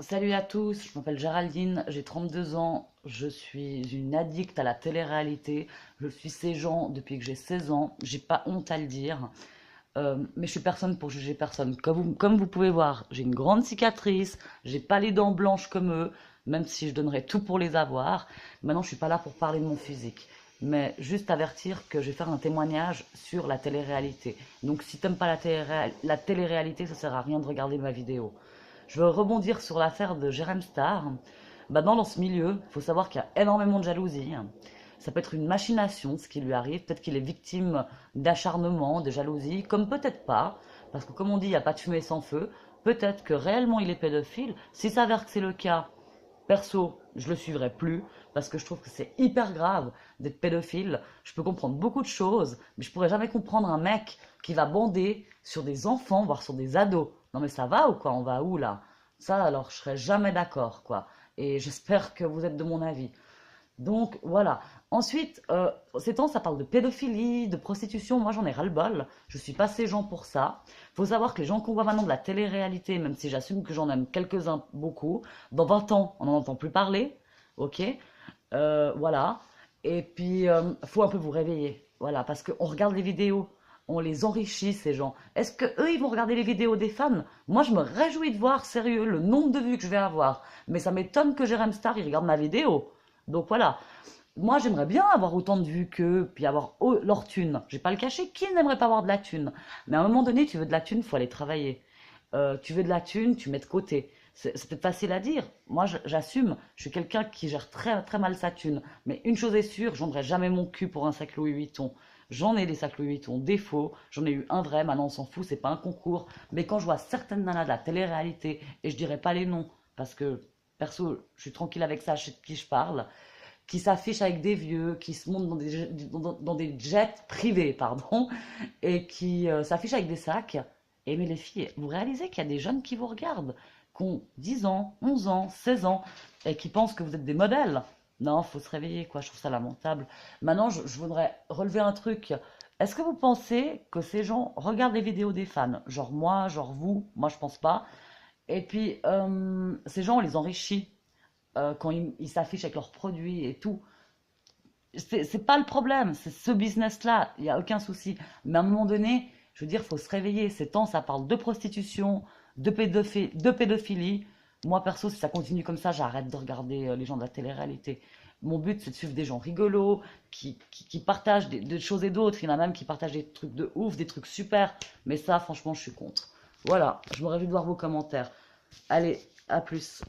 Salut à tous, je m'appelle Géraldine, j'ai 32 ans, je suis une addicte à la télé-réalité, je suis ces gens depuis que j'ai 16 ans, j'ai pas honte à le dire, mais je suis personne pour juger personne. Comme vous pouvez voir, j'ai une grande cicatrice, j'ai pas les dents blanches comme eux, même si je donnerais tout pour les avoir. Maintenant, je suis pas là pour parler de mon physique, mais juste avertir que je vais faire un témoignage sur la télé-réalité. Donc si t'aimes pas la télé-réalité, ça sert à rien de regarder ma vidéo. Je veux rebondir sur l'affaire de Jérém Star. Dans ce milieu, il faut savoir qu'il y a énormément de jalousie. Ça peut être une machination, ce qui lui arrive. Peut-être qu'il est victime d'acharnement, de jalousie, comme peut-être pas. Parce que comme on dit, il n'y a pas de fumée sans feu. Peut-être que réellement il est pédophile. Si ça s'avère que c'est le cas, perso, je le suivrai plus. Parce que je trouve que c'est hyper grave d'être pédophile. Je peux comprendre beaucoup de choses, mais je pourrais jamais comprendre un mec qui va bander sur des enfants, voire sur des ados. Non mais ça va ou quoi? On va où là? Ça, alors, je serais jamais d'accord, quoi. Et j'espère que vous êtes de mon avis. Donc, voilà. Ensuite, ces temps, ça parle de pédophilie, de prostitution. Moi, j'en ai ras-le-bol. Je suis pas ces gens pour ça. Faut savoir que les gens qu'on voit maintenant de la télé-réalité, même si j'assume que j'en aime quelques-uns beaucoup, dans 20 ans, on n'en entend plus parler. Ok? Voilà. Et puis, faut un peu vous réveiller. Voilà, parce qu'on regarde les vidéos, on les enrichit, ces gens. Est-ce que eux, ils vont regarder les vidéos des fans? Moi, je me réjouis de voir, sérieux, le nombre de vues que je vais avoir. Mais ça m'étonne que Jérém Star, il regarde ma vidéo. Donc voilà. Moi, j'aimerais bien avoir autant de vues qu'eux, puis avoir leur thune. Je vais pas le cacher, qui n'aimerait pas avoir de la thune? Mais à un moment donné, tu veux de la thune, faut aller travailler. Tu veux de la thune, tu mets de côté. C'est peut-être facile à dire. Moi, j'assume. Je suis quelqu'un qui gère très, très mal sa thune. Mais une chose est sûre, je vendrai jamais mon cul pour un sac Louis Vuitton. J'en ai des sacs Louis Vuitton, des faux. J'en ai eu un vrai, maintenant on s'en fout, c'est pas un concours. Mais quand je vois certaines nanas de la télé-réalité, et je dirais pas les noms, parce que perso, je suis tranquille avec ça, je sais de qui je parle, qui s'affichent avec des vieux, qui se montent dans des jets privés, pardon, et qui s'affichent avec des sacs. Et mais les filles, vous réalisez qu'il y a des jeunes qui vous regardent, qui ont 10 ans, 11 ans, 16 ans, et qui pensent que vous êtes des modèles. Non, faut se réveiller, quoi. Je trouve ça lamentable. Maintenant, je voudrais relever un truc. Est-ce que vous pensez que ces gens regardent les vidéos des fans? Genre moi, genre vous? Moi, je pense pas. Et puis, ces gens, on les enrichit quand ils s'affichent avec leurs produits et tout. C'est pas le problème, c'est ce business-là, il n'y a aucun souci. Mais à un moment donné, je veux dire, il faut se réveiller. Ces temps, ça parle de prostitution, de pédophilie. Moi, perso, si ça continue comme ça, j'arrête de regarder les gens de la télé-réalité. Mon but, c'est de suivre des gens rigolos, qui partagent des choses et d'autres. Il y en a même qui partagent des trucs de ouf, des trucs super. Mais ça, franchement, je suis contre. Voilà, je me réjouis de voir vos commentaires. Allez, à plus.